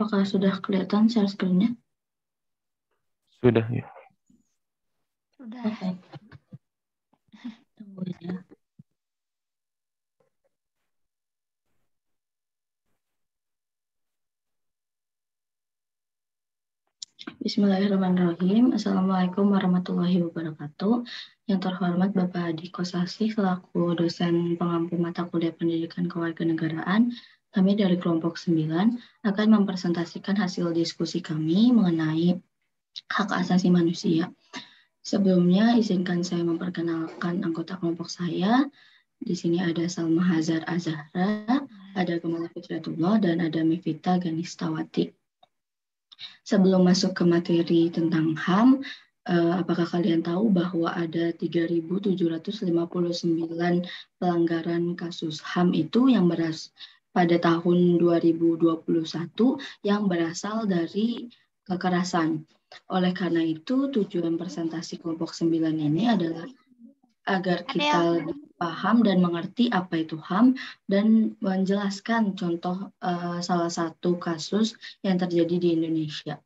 Apakah sudah kelihatan share screen-nya? Sudah ya. Sudah. Oke. Tunggu ya. Bismillahirrahmanirrahim. Assalamualaikum warahmatullahi wabarakatuh. Yang terhormat Bapak Hadi Kosasih selaku dosen pengampu mata kuliah pendidikan kewarganegaraan, kami dari kelompok 9 akan mempresentasikan hasil diskusi kami mengenai hak asasi manusia. Sebelumnya, izinkan saya memperkenalkan anggota kelompok saya. Di sini ada Salma Hazar Azahra, ada Gemala Fitratullah, dan ada Mevita Ganistawati. Sebelum masuk ke materi tentang HAM, apakah kalian tahu bahwa ada 3.759 pelanggaran kasus HAM itu yang pada tahun 2021 yang berasal dari kekerasan. Oleh karena itu, tujuan presentasi kelompok 9 ini adalah agar kita lebih paham dan mengerti apa itu HAM dan menjelaskan contoh salah satu kasus yang terjadi di Indonesia.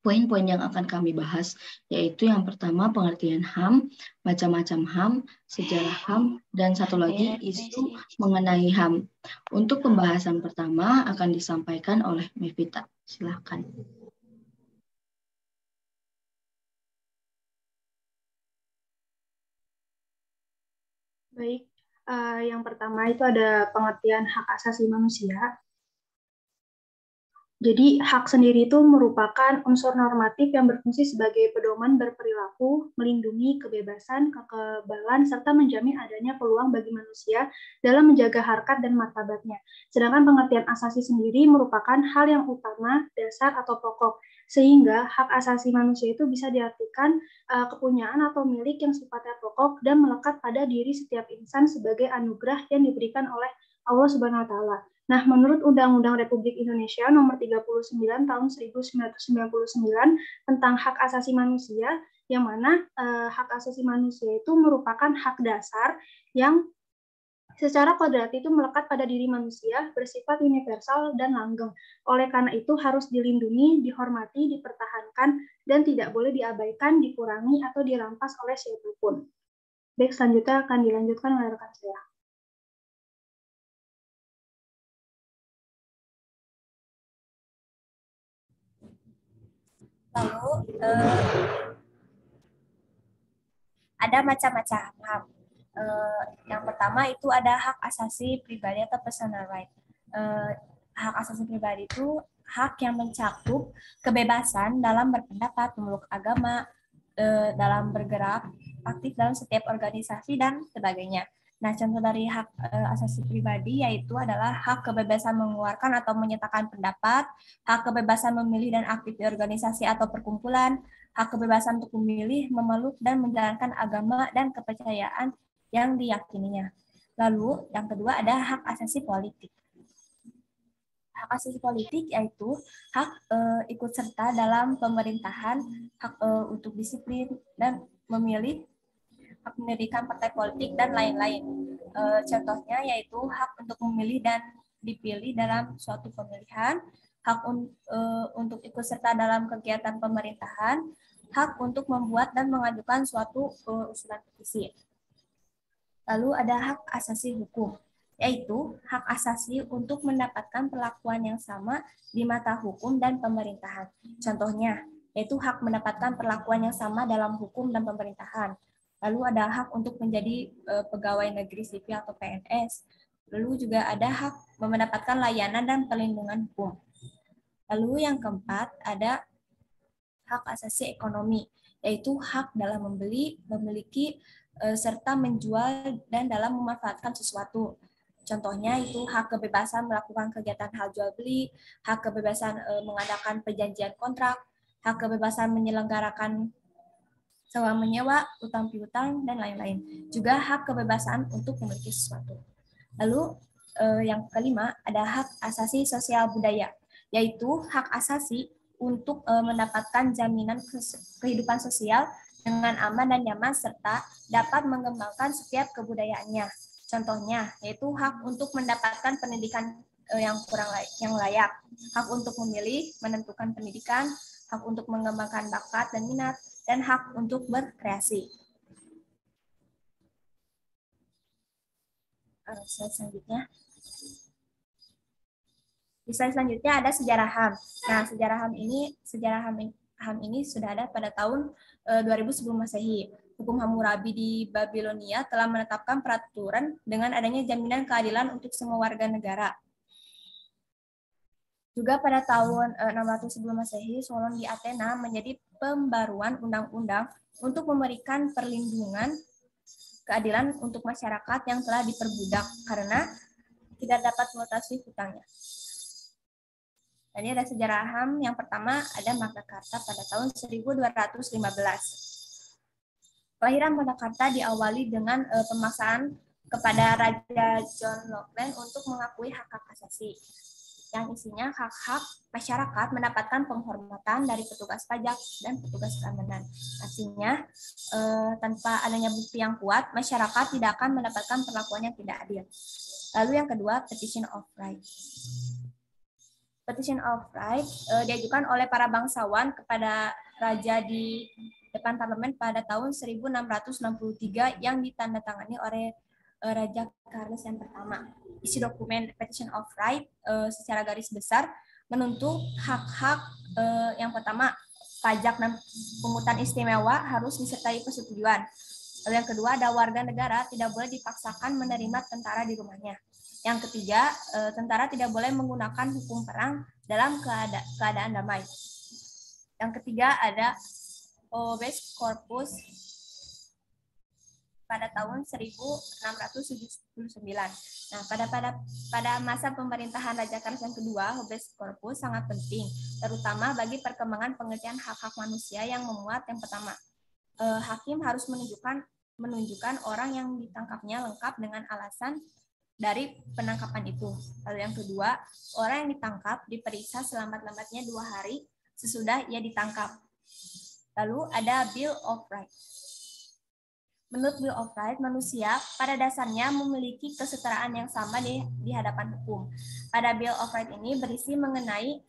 Poin-poin yang akan kami bahas yaitu yang pertama pengertian HAM, macam-macam HAM, sejarah HAM, dan satu lagi isu mengenai HAM. Untuk pembahasan pertama akan disampaikan oleh Mevita. Silakan. Baik, yang pertama itu ada pengertian hak asasi manusia. Jadi, hak sendiri itu merupakan unsur normatif yang berfungsi sebagai pedoman berperilaku, melindungi kebebasan, kekebalan, serta menjamin adanya peluang bagi manusia dalam menjaga harkat dan martabatnya. Sedangkan pengertian asasi sendiri merupakan hal yang utama, dasar, atau pokok. Sehingga hak asasi manusia itu bisa diartikan kepunyaan atau milik yang sifatnya pokok dan melekat pada diri setiap insan sebagai anugerah yang diberikan oleh Allah Subhanahu wa Ta'ala. Nah, menurut Undang-Undang Republik Indonesia Nomor 39 Tahun 1999 tentang hak asasi manusia, yang mana hak asasi manusia itu merupakan hak dasar yang secara kodrat itu melekat pada diri manusia, bersifat universal dan langgeng. Oleh karena itu harus dilindungi, dihormati, dipertahankan, dan tidak boleh diabaikan, dikurangi, atau dirampas oleh siapapun. Baik, selanjutnya akan dilanjutkan oleh rekan saya. Lalu ada macam-macam hak. Yang pertama itu ada hak asasi pribadi atau personal right. Hak asasi pribadi itu hak yang mencakup kebebasan dalam berpendapat, memeluk agama, dalam bergerak aktif dalam setiap organisasi dan sebagainya. Nah, contoh dari hak asasi pribadi yaitu adalah hak kebebasan mengeluarkan atau menyatakan pendapat, hak kebebasan memilih dan aktif di organisasi atau perkumpulan, hak kebebasan untuk memilih, memeluk, dan menjalankan agama dan kepercayaan yang diyakininya. Lalu, yang kedua ada hak asasi politik. Hak asasi politik yaitu hak ikut serta dalam pemerintahan, hak untuk disiplin dan memilih, hak mendirikan partai politik, dan lain-lain. Contohnya yaitu hak untuk memilih dan dipilih dalam suatu pemilihan, hak untuk ikut serta dalam kegiatan pemerintahan, hak untuk membuat dan mengajukan suatu usulan petisi. Lalu ada hak asasi hukum, yaitu hak asasi untuk mendapatkan perlakuan yang sama di mata hukum dan pemerintahan. Contohnya, yaitu hak mendapatkan perlakuan yang sama dalam hukum dan pemerintahan. Lalu ada hak untuk menjadi pegawai negeri sipil atau PNS. Lalu juga ada hak mendapatkan layanan dan perlindungan hukum. Lalu yang keempat ada hak asasi ekonomi, yaitu hak dalam membeli, memiliki, serta menjual dan dalam memanfaatkan sesuatu. Contohnya itu hak kebebasan melakukan kegiatan hal jual beli, hak kebebasan mengadakan perjanjian kontrak, hak kebebasan menyelenggarakan sewa menyewa, utang piutang, dan lain-lain. Juga hak kebebasan untuk memiliki sesuatu. Lalu yang kelima ada hak asasi sosial budaya, yaitu hak asasi untuk mendapatkan jaminan kehidupan sosial dengan aman dan nyaman serta dapat mengembangkan setiap kebudayaannya. Contohnya yaitu hak untuk mendapatkan pendidikan yang layak, hak untuk memilih, menentukan pendidikan, hak untuk mengembangkan bakat dan minat, dan hak untuk berkreasi. Slide selanjutnya. Di slide selanjutnya ada sejarah HAM. Nah, sejarah HAM ini sudah ada pada tahun 2000 sebelum Masehi. Hukum Hammurabi di Babilonia telah menetapkan peraturan dengan adanya jaminan keadilan untuk semua warga negara. Juga pada tahun 600 sebelum Masehi, Solon di Athena menjadi pembaruan undang-undang untuk memberikan perlindungan keadilan untuk masyarakat yang telah diperbudak karena tidak dapat melunasi hutangnya. Dan ini ada sejarah HAM. Yang pertama ada Magna Carta pada tahun 1215. Kelahiran Magna Carta diawali dengan pemaksaan kepada Raja John Lachlan untuk mengakui hak-hak asasi, yang isinya hak-hak masyarakat mendapatkan penghormatan dari petugas pajak dan petugas keamanan. Artinya, tanpa adanya bukti yang kuat, masyarakat tidak akan mendapatkan perlakuan yang tidak adil. Lalu yang kedua, Petition of Right. Petition of Right diajukan oleh para bangsawan kepada raja di depan parlemen pada tahun 1663 yang ditandatangani oleh Raja Charles yang pertama. Isi dokumen Petition of Right secara garis besar menuntut hak-hak yang pertama, pajak dan pungutan istimewa harus disertai persetujuan. Lalu yang kedua, ada warga negara tidak boleh dipaksakan menerima tentara di rumahnya. Yang ketiga, tentara tidak boleh menggunakan hukum perang dalam keadaan damai. Yang ketiga ada Habeas Corpus pada tahun 1679. Nah, pada masa pemerintahan Raja Charles yang kedua, Habeas Corpus sangat penting, terutama bagi perkembangan pengertian hak-hak manusia yang memuat yang pertama, hakim harus menunjukkan orang yang ditangkapnya lengkap dengan alasan dari penangkapan itu. Lalu yang kedua, orang yang ditangkap diperiksa selambat-lambatnya 2 hari sesudah ia ditangkap. Lalu ada Bill of Rights. Menurut Bill of Rights, manusia pada dasarnya memiliki kesetaraan yang sama di hadapan hukum. Pada Bill of Rights ini berisi mengenai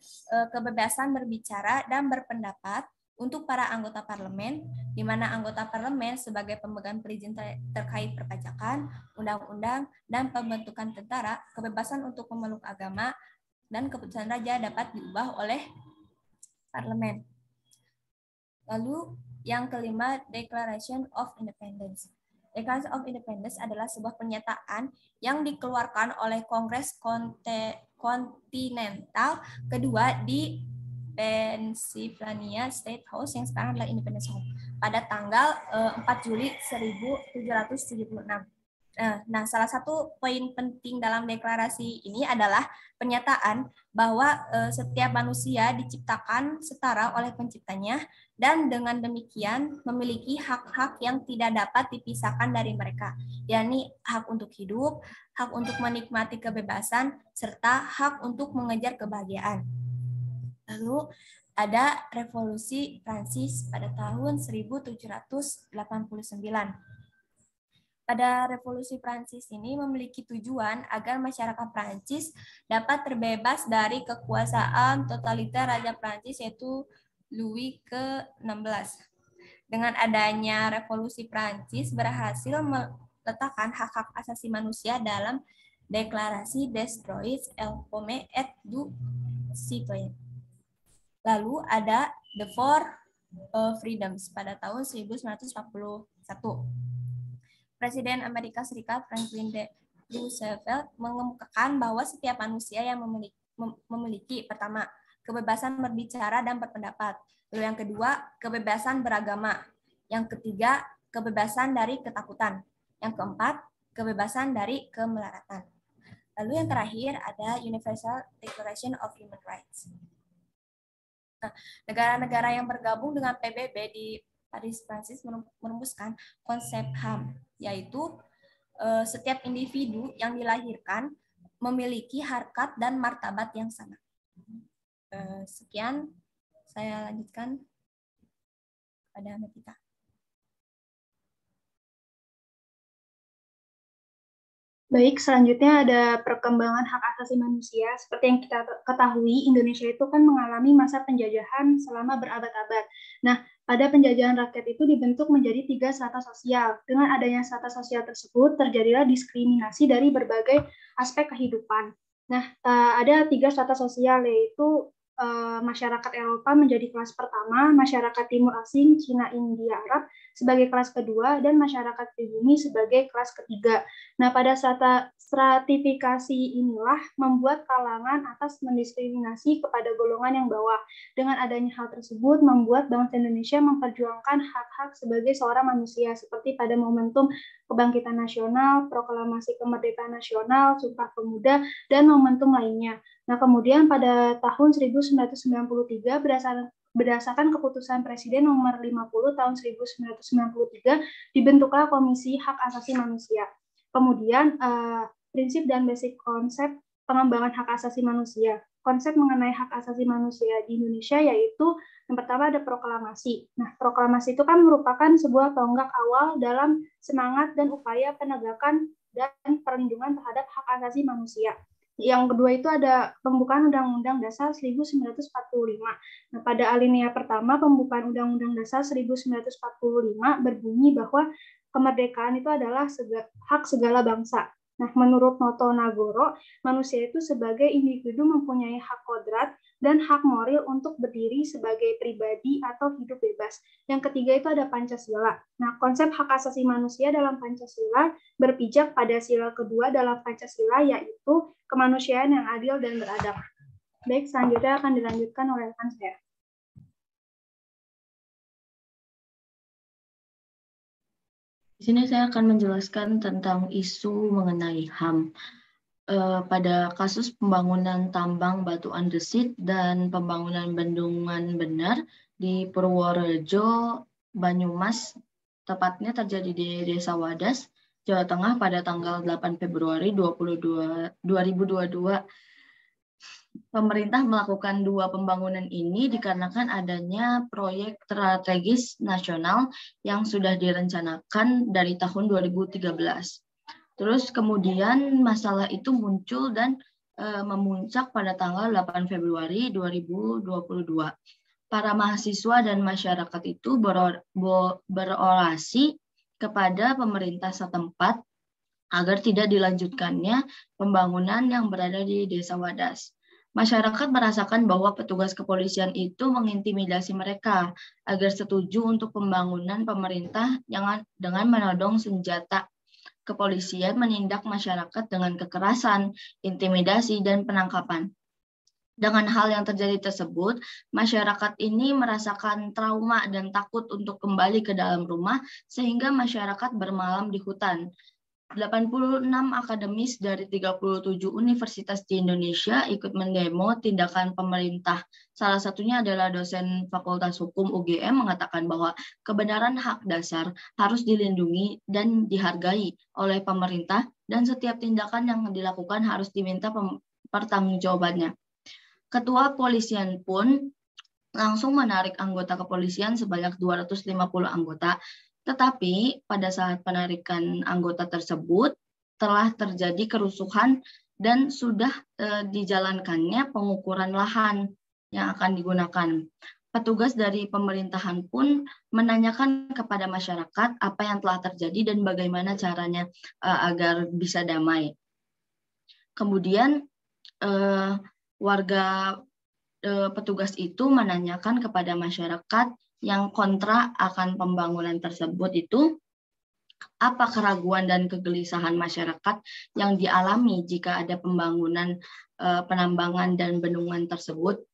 kebebasan berbicara dan berpendapat untuk para anggota parlemen, di mana anggota parlemen sebagai pemegang perizinan terkait perpajakan, undang-undang, dan pembentukan tentara, kebebasan untuk memeluk agama, dan keputusan raja dapat diubah oleh parlemen. Lalu yang kelima, Declaration of Independence. Declaration of Independence adalah sebuah pernyataan yang dikeluarkan oleh Kongres Kontinental kedua di Pennsylvania State House yang sekarang adalah Independence Hall pada tanggal 4 Juli 1776. Nah, salah satu poin penting dalam deklarasi ini adalah pernyataan bahwa setiap manusia diciptakan setara oleh penciptanya dan dengan demikian memiliki hak-hak yang tidak dapat dipisahkan dari mereka, yakni hak untuk hidup, hak untuk menikmati kebebasan, serta hak untuk mengejar kebahagiaan. Lalu ada Revolusi Prancis pada tahun 1789. Pada Revolusi Prancis ini memiliki tujuan agar masyarakat Prancis dapat terbebas dari kekuasaan totaliter Raja Prancis yaitu Louis ke-16. Dengan adanya Revolusi Prancis berhasil meletakkan hak-hak asasi manusia dalam Deklarasi des Droits et du Citoyen. Lalu ada The Four Freedoms pada tahun 1941. Presiden Amerika Serikat Franklin D. Roosevelt mengemukakan bahwa setiap manusia yang memiliki pertama, kebebasan berbicara dan berpendapat. Lalu yang kedua, kebebasan beragama. Yang ketiga, kebebasan dari ketakutan. Yang keempat, kebebasan dari kemelaratan. Lalu yang terakhir ada Universal Declaration of Human Rights. Nah, negara-negara yang bergabung dengan PBB di Paris, Prancis merumuskan konsep HAM, yaitu setiap individu yang dilahirkan memiliki harkat dan martabat yang sama. Sekian, saya lanjutkan pada Metita. Baik, selanjutnya ada perkembangan hak asasi manusia. Seperti yang kita ketahui, Indonesia itu kan mengalami masa penjajahan selama berabad-abad. Nah, pada penjajahan rakyat itu dibentuk menjadi 3 strata sosial. Dengan adanya strata sosial tersebut, terjadilah diskriminasi dari berbagai aspek kehidupan. Nah, ada 3 strata sosial, yaitu masyarakat Eropa menjadi kelas pertama, masyarakat Timur Asing, Cina, India, Arab sebagai kelas kedua, dan masyarakat pribumi sebagai kelas ketiga. Nah, pada stratifikasi inilah membuat kalangan atas mendiskriminasi kepada golongan yang bawah. Dengan adanya hal tersebut, membuat bangsa Indonesia memperjuangkan hak-hak sebagai seorang manusia, seperti pada momentum Kebangkitan Nasional, Proklamasi Kemerdekaan Nasional, Sumpah Pemuda, dan momentum lainnya. Nah, kemudian pada tahun 1993 berdasarkan keputusan Presiden nomor 50 tahun 1993 dibentuklah Komisi Hak Asasi Manusia. Kemudian prinsip dan basic konsep pengembangan hak asasi manusia. Konsep mengenai hak asasi manusia di Indonesia yaitu yang pertama ada proklamasi. Nah, proklamasi itu kan merupakan sebuah tonggak awal dalam semangat dan upaya penegakan dan perlindungan terhadap hak asasi manusia. Yang kedua itu ada pembukaan Undang-Undang Dasar 1945. Nah, pada alinea pertama pembukaan Undang-Undang Dasar 1945 berbunyi bahwa kemerdekaan itu adalah hak segala bangsa. Nah, menurut Noto Nagoro, manusia itu sebagai individu mempunyai hak kodrat dan hak moral untuk berdiri sebagai pribadi atau hidup bebas. Yang ketiga itu ada Pancasila. Nah, konsep hak asasi manusia dalam Pancasila berpijak pada sila kedua dalam Pancasila, yaitu kemanusiaan yang adil dan beradab. Baik, selanjutnya akan dilanjutkan oleh rekan saya. Di sini saya akan menjelaskan tentang isu mengenai HAM. Pada kasus pembangunan tambang batu andesit dan pembangunan bendungan bener di Purworejo, Banyumas, tepatnya terjadi di Desa Wadas, Jawa Tengah pada tanggal 8 Februari 2022. Pemerintah melakukan 2 pembangunan ini dikarenakan adanya proyek strategis nasional yang sudah direncanakan dari tahun 2013. Terus kemudian masalah itu muncul dan memuncak pada tanggal 8 Februari 2022. Para mahasiswa dan masyarakat itu berorasi kepada pemerintah setempat agar tidak dilanjutkannya pembangunan yang berada di Desa Wadas. Masyarakat merasakan bahwa petugas kepolisian itu mengintimidasi mereka agar setuju untuk pembangunan pemerintah dengan menodong senjata. Kepolisian menindak masyarakat dengan kekerasan, intimidasi, dan penangkapan. Dengan hal yang terjadi tersebut, masyarakat ini merasakan trauma dan takut untuk kembali ke dalam rumah sehingga masyarakat bermalam di hutan. 86 akademis dari 37 universitas di Indonesia ikut mendemo tindakan pemerintah. Salah satunya adalah dosen Fakultas Hukum UGM mengatakan bahwa kebenaran hak dasar harus dilindungi dan dihargai oleh pemerintah dan setiap tindakan yang dilakukan harus diminta pertanggungjawabannya. Ketua Polisian pun langsung menarik anggota kepolisian sebanyak 250 anggota. Tetapi pada saat penarikan anggota tersebut telah terjadi kerusuhan dan sudah dijalankannya pengukuran lahan yang akan digunakan. Petugas dari pemerintahan pun menanyakan kepada masyarakat apa yang telah terjadi dan bagaimana caranya agar bisa damai. Kemudian warga petugas itu menanyakan kepada masyarakat yang kontra akan pembangunan tersebut itu, apa keraguan dan kegelisahan masyarakat yang dialami jika ada pembangunan penambangan dan bendungan tersebut.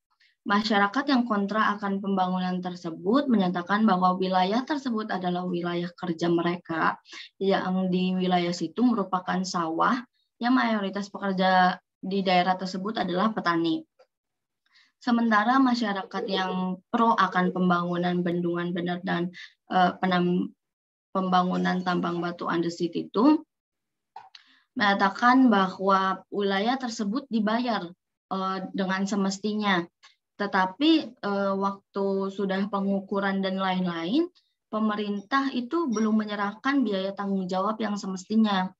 Masyarakat yang kontra akan pembangunan tersebut menyatakan bahwa wilayah tersebut adalah wilayah kerja mereka, yang di wilayah situ merupakan sawah, yang mayoritas pekerja di daerah tersebut adalah petani. Sementara masyarakat yang pro akan pembangunan bendungan bener dan pembangunan tambang batu andesit itu mengatakan bahwa wilayah tersebut dibayar dengan semestinya. Tetapi waktu sudah pengukuran dan lain-lain, pemerintah itu belum menyerahkan biaya tanggung jawab yang semestinya.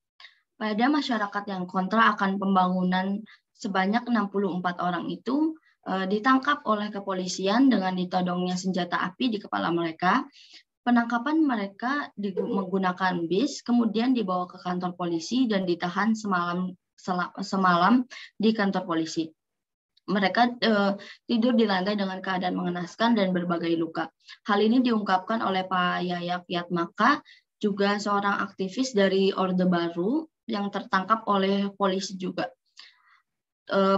Pada masyarakat yang kontra akan pembangunan, sebanyak 64 orang itu ditangkap oleh kepolisian dengan ditodongnya senjata api di kepala mereka. Penangkapan mereka menggunakan bis, kemudian dibawa ke kantor polisi dan ditahan semalam di kantor polisi. Mereka tidur di lantai dengan keadaan mengenaskan dan berbagai luka. Hal ini diungkapkan oleh Pak Yayak Yatmaka, juga seorang aktivis dari Orde Baru yang tertangkap oleh polisi juga.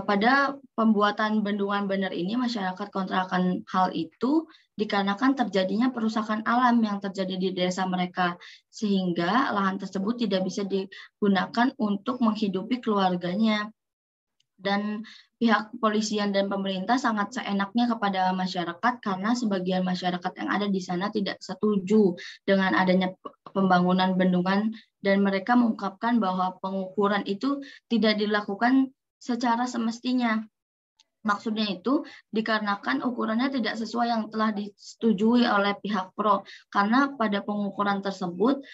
Pada pembuatan bendungan bener ini, masyarakat kontra akan hal itu dikarenakan terjadinya perusakan alam yang terjadi di desa mereka, sehingga lahan tersebut tidak bisa digunakan untuk menghidupi keluarganya. Dan pihak kepolisian dan pemerintah sangat seenaknya kepada masyarakat karena sebagian masyarakat yang ada di sana tidak setuju dengan adanya pembangunan bendungan, dan mereka mengungkapkan bahwa pengukuran itu tidak dilakukan secara semestinya. Maksudnya itu dikarenakan ukurannya tidak sesuai yang telah disetujui oleh pihak pro, karena pada pengukuran tersebut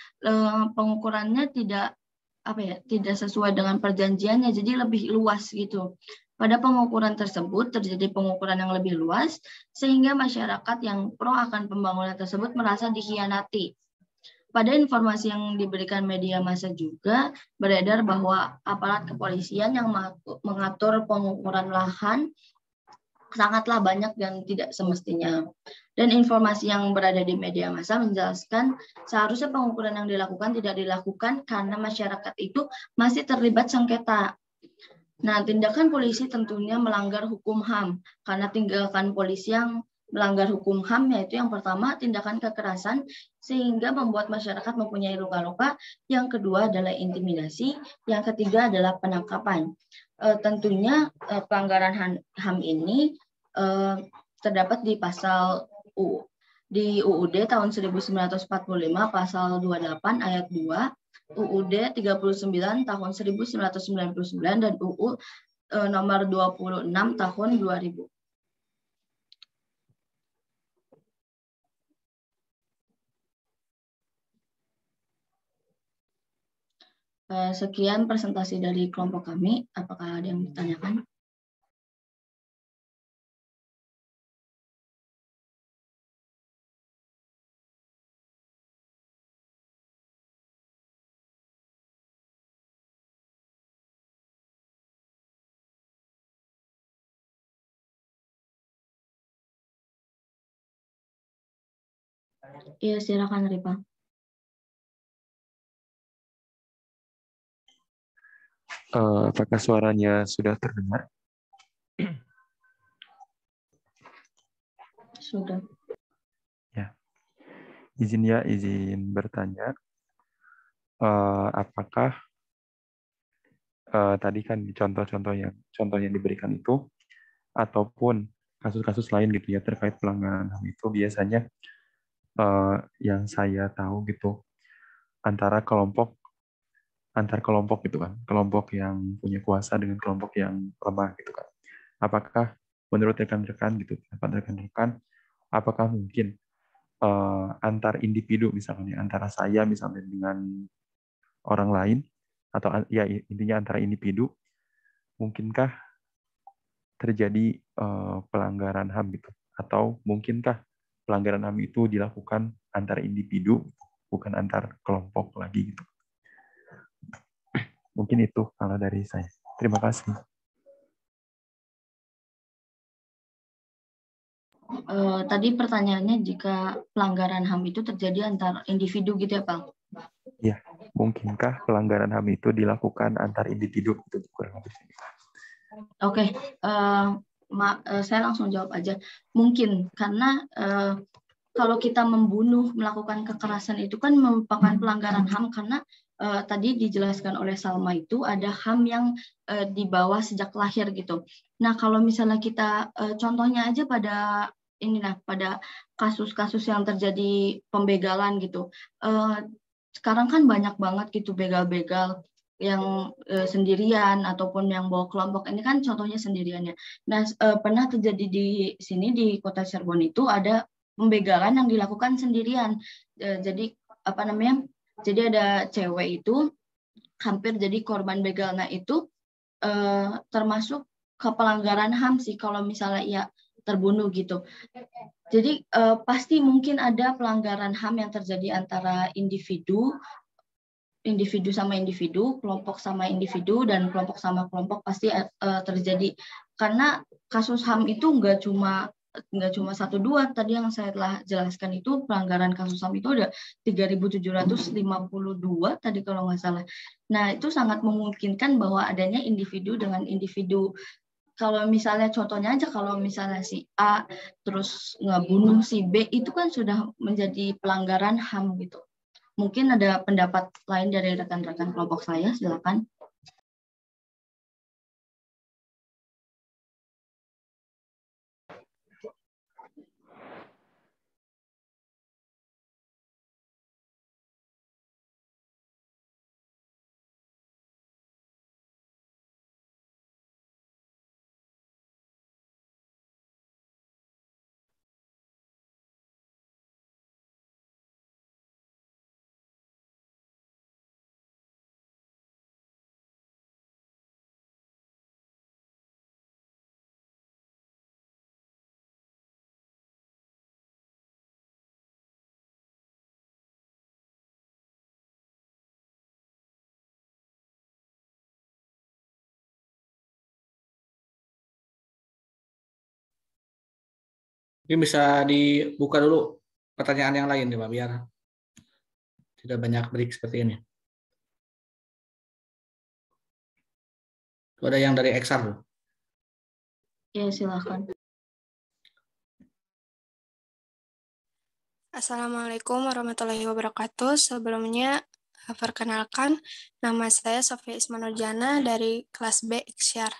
pengukurannya tidak sesuai dengan perjanjiannya, jadi lebih luas gitu. Pada pengukuran tersebut terjadi pengukuran yang lebih luas sehingga masyarakat yang pro akan pembangunan tersebut merasa dikhianati. Pada informasi yang diberikan media massa juga beredar bahwa aparat kepolisian yang mengatur pengukuran lahan sangatlah banyak dan tidak semestinya. Dan informasi yang berada di media massa menjelaskan seharusnya pengukuran yang dilakukan tidak dilakukan karena masyarakat itu masih terlibat sengketa. Nah, tindakan polisi tentunya melanggar hukum HAM, karena tindakan polisi yang melanggar hukum HAM yaitu yang pertama tindakan kekerasan sehingga membuat masyarakat mempunyai luka-luka, yang kedua adalah intimidasi, yang ketiga adalah penangkapan. Tentunya pelanggaran HAM ini terdapat di pasal di UUD tahun 1945 pasal 28 ayat 2, UUD 39 tahun 1999 dan UU nomor 26 tahun 2000. Sekian presentasi dari kelompok kami. Apakah ada yang ditanyakan? Iya, silakan Ripa. Apakah suaranya sudah terdengar? Sudah. Ya. Izin bertanya. Apakah tadi kan contoh yang diberikan itu, ataupun kasus-kasus lain gitu ya terkait pelanggaran HAM itu biasanya yang saya tahu gitu antar kelompok gitu kan, kelompok yang punya kuasa dengan kelompok yang lemah gitu kan. Apakah menurut rekan-rekan gitu, apakah mungkin antar individu misalnya, antara saya misalnya dengan orang lain, atau ya intinya antara individu, mungkinkah terjadi pelanggaran HAM gitu? Atau mungkinkah pelanggaran HAM itu dilakukan antar individu, bukan antar kelompok lagi gitu? Mungkin itu kalau dari saya. Terima kasih. Tadi pertanyaannya jika pelanggaran HAM itu terjadi antar individu gitu ya, Pak? Ya, mungkinkah pelanggaran HAM itu dilakukan antar individu? Itu kurang lebih. Oke, saya langsung jawab aja. Mungkin, karena kalau kita melakukan kekerasan itu kan merupakan pelanggaran HAM, karena tadi dijelaskan oleh Salma itu ada HAM yang dibawa sejak lahir gitu. Nah, kalau misalnya kita contohnya aja pada pada kasus-kasus yang terjadi pembegalan gitu. Sekarang kan banyak banget gitu begal-begal yang sendirian ataupun yang bawa kelompok. Ini kan contohnya sendiriannya. Nah, pernah terjadi di sini di Kota Cirebon itu ada pembegalan yang dilakukan sendirian. Jadi Jadi ada cewek itu hampir jadi korban begalnya itu termasuk ke pelanggaran HAM sih kalau misalnya ia terbunuh gitu. Jadi pasti mungkin ada pelanggaran HAM yang terjadi antara individu sama individu, kelompok sama individu, dan kelompok sama kelompok pasti terjadi. Karena kasus HAM itu nggak cuma 1-2, tadi yang saya telah jelaskan itu pelanggaran kasus HAM itu ada 3.752 tadi kalau nggak salah. Nah, itu sangat memungkinkan bahwa adanya individu dengan individu. Kalau misalnya contohnya aja, kalau misalnya si A terus ngebunuh si B, itu kan sudah menjadi pelanggaran HAM gitu. Mungkin ada pendapat lain dari rekan-rekan kelompok saya, silakan. Mungkin bisa dibuka dulu pertanyaan yang lain nih Pak, biar tidak banyak break seperti ini. Itu ada yang dari XR tuh. Ya, silakan. Assalamualaikum warahmatullahi wabarakatuh. Sebelumnya, perkenalkan, nama saya Sofia Ismanurjana dari kelas B Ikhtiar.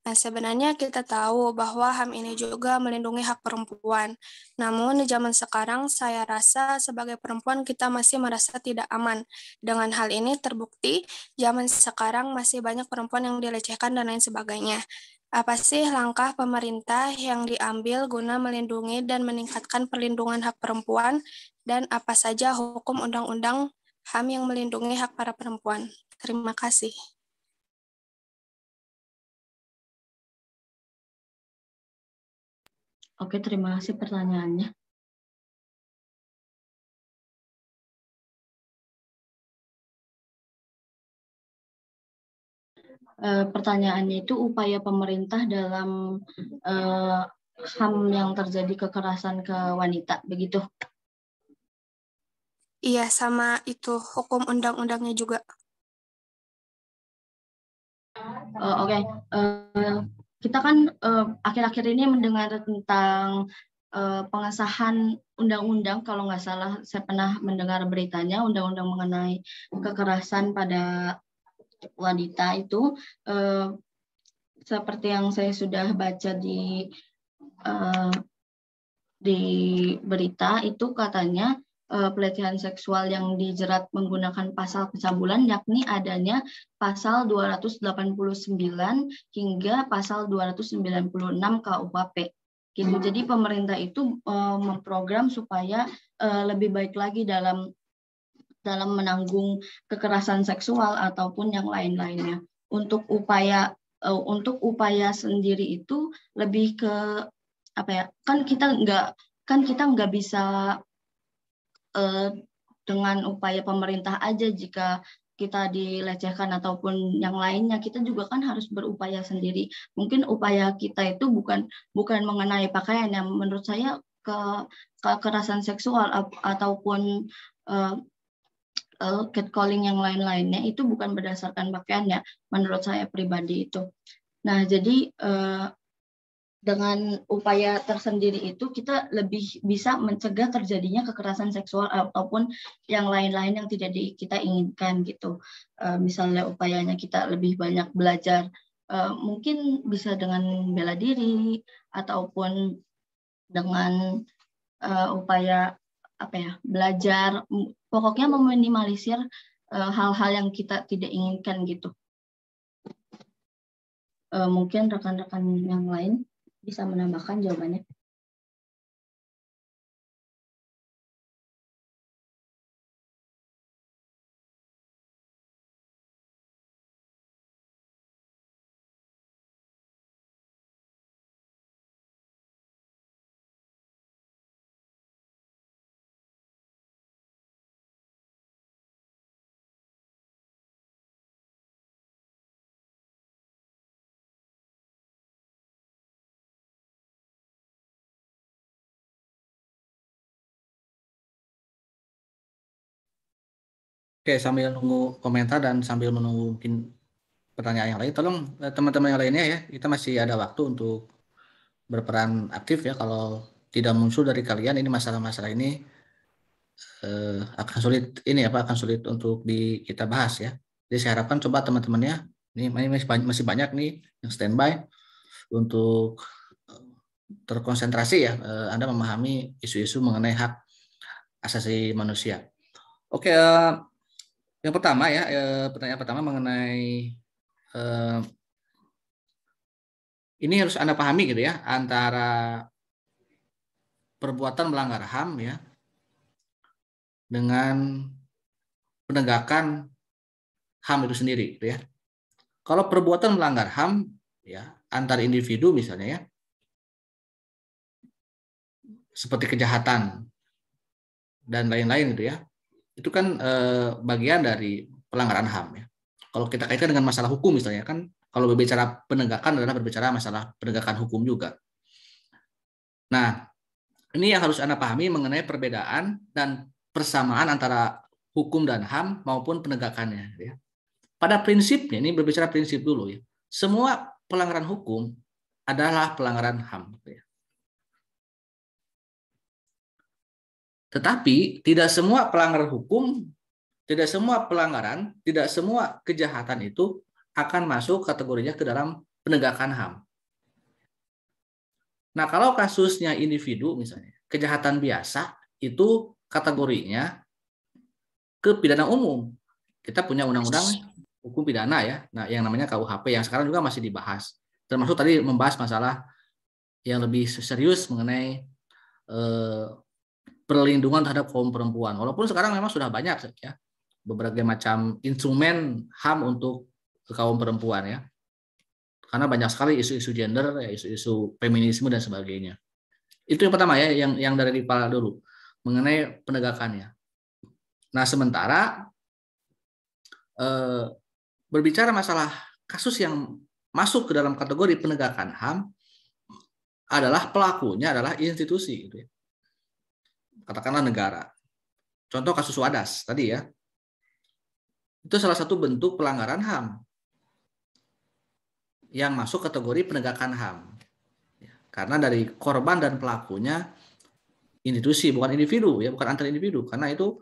Nah, sebenarnya kita tahu bahwa HAM ini juga melindungi hak perempuan. Namun, di zaman sekarang, saya rasa sebagai perempuan kita masih merasa tidak aman. Dengan hal ini terbukti, zaman sekarang masih banyak perempuan yang dilecehkan dan lain sebagainya. Apa sih langkah pemerintah yang diambil guna melindungi dan meningkatkan perlindungan hak perempuan, dan apa saja hukum undang-undang HAM yang melindungi hak para perempuan? Terima kasih. Oke, terima kasih pertanyaannya. Pertanyaannya itu upaya pemerintah dalam HAM yang terjadi kekerasan ke wanita, begitu? Iya, sama itu hukum undang-undangnya juga. Oke. Kita kan akhir-akhir ini mendengar tentang pengesahan undang-undang, kalau nggak salah saya pernah mendengar beritanya, undang-undang mengenai kekerasan pada wanita itu, seperti yang saya sudah baca di berita itu, katanya pelecehan seksual yang dijerat menggunakan pasal pencabulan yakni adanya pasal 289 hingga pasal 296 KUHP. Gitu. Jadi pemerintah itu memprogram supaya lebih baik lagi dalam menanggung kekerasan seksual ataupun yang lain-lainnya. Untuk upaya sendiri itu lebih ke apa ya? Kan kita nggak bisa dengan upaya pemerintah aja jika kita dilecehkan ataupun yang lainnya, kita juga kan harus berupaya sendiri. Mungkin upaya kita itu bukan mengenai pakaian, yang menurut saya kekerasan seksual ataupun catcalling yang lain-lainnya itu bukan berdasarkan pakaiannya, menurut saya pribadi itu. Nah, jadi dengan upaya tersendiri itu kita lebih bisa mencegah terjadinya kekerasan seksual ataupun yang lain-lain yang tidak kita inginkan gitu. Misalnya upayanya kita lebih banyak belajar, mungkin bisa dengan bela diri ataupun dengan upaya belajar, pokoknya meminimalisir hal-hal yang kita tidak inginkan gitu. Mungkin rekan-rekan yang lain bisa menambahkan jawabannya. Oke, sambil nunggu komentar dan sambil menunggu mungkin pertanyaan yang lain, tolong teman-teman yang lainnya ya, kita masih ada waktu untuk berperan aktif ya. Kalau tidak muncul dari kalian ini masalah-masalah ini akan sulit untuk kita bahas ya. Jadi saya harapkan coba teman-temannya ini masih banyak nih yang standby untuk terkonsentrasi ya. Anda memahami isu-isu mengenai hak asasi manusia. Oke, yang pertama ya, pertanyaan pertama mengenai ini harus Anda pahami gitu ya, antara perbuatan melanggar HAM ya dengan penegakan HAM itu sendiri gitu ya. Kalau perbuatan melanggar HAM ya antar individu misalnya ya, seperti kejahatan dan lain-lain gitu ya, itu kan bagian dari pelanggaran HAM ya. Kalau kita kaitkan dengan masalah hukum misalnya kan, kalau berbicara penegakan adalah berbicara masalah penegakan hukum juga. Nah, ini yang harus Anda pahami mengenai perbedaan dan persamaan antara hukum dan HAM maupun penegakannya. Ya. Pada prinsipnya, ini berbicara prinsip dulu ya. Semua pelanggaran hukum adalah pelanggaran HAM. Ya. Tetapi tidak semua pelanggaran hukum, tidak semua pelanggaran, tidak semua kejahatan itu akan masuk kategorinya ke dalam penegakan HAM. Nah, kalau kasusnya individu misalnya, kejahatan biasa itu kategorinya ke pidana umum. Kita punya undang-undang hukum pidana ya, nah yang namanya KUHP yang sekarang juga masih dibahas. Termasuk tadi membahas masalah yang lebih serius mengenai perlindungan terhadap kaum perempuan. Walaupun sekarang memang sudah banyak ya berbagai macam instrumen HAM untuk kaum perempuan ya. Karena banyak sekali isu-isu gender, ya, isu-isu feminisme dan sebagainya. Itu yang pertama ya, yang dari kepala dulu mengenai penegakannya. Nah, sementara berbicara masalah kasus yang masuk ke dalam kategori penegakan HAM adalah pelakunya adalah institusi, gitu ya. Katakanlah negara. Contoh kasus Wadas tadi ya, itu salah satu bentuk pelanggaran HAM yang masuk kategori penegakan HAM. Karena dari korban dan pelakunya institusi, bukan individu, ya, bukan antar individu. Karena itu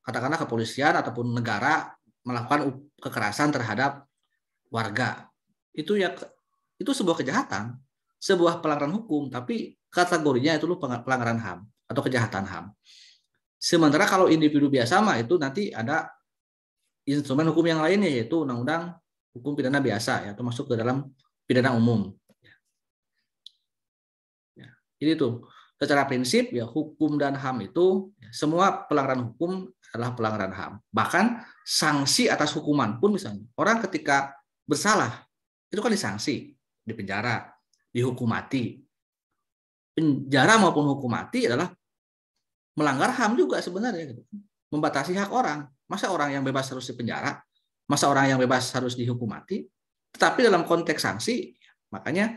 katakanlah kepolisian ataupun negara melakukan kekerasan terhadap warga. Itu sebuah kejahatan, sebuah pelanggaran hukum, tapi kategorinya itu pelanggaran HAM atau kejahatan HAM. Sementara kalau individu biasa mah itu nanti ada instrumen hukum yang lainnya, yaitu undang-undang hukum pidana biasa ya, atau masuk ke dalam pidana umum. Ya, jadi itu secara prinsip ya hukum dan HAM itu ya, semua pelanggaran hukum adalah pelanggaran HAM. Bahkan sanksi atas hukuman pun misalnya orang ketika bersalah itu kan disanksi, dipenjara, dihukum mati. Penjara maupun hukum mati adalah melanggar HAM juga sebenarnya, gitu. Membatasi hak orang. Masa orang yang bebas harus dipenjara? Masa orang yang bebas harus dihukum mati? Tetapi dalam konteks sanksi, makanya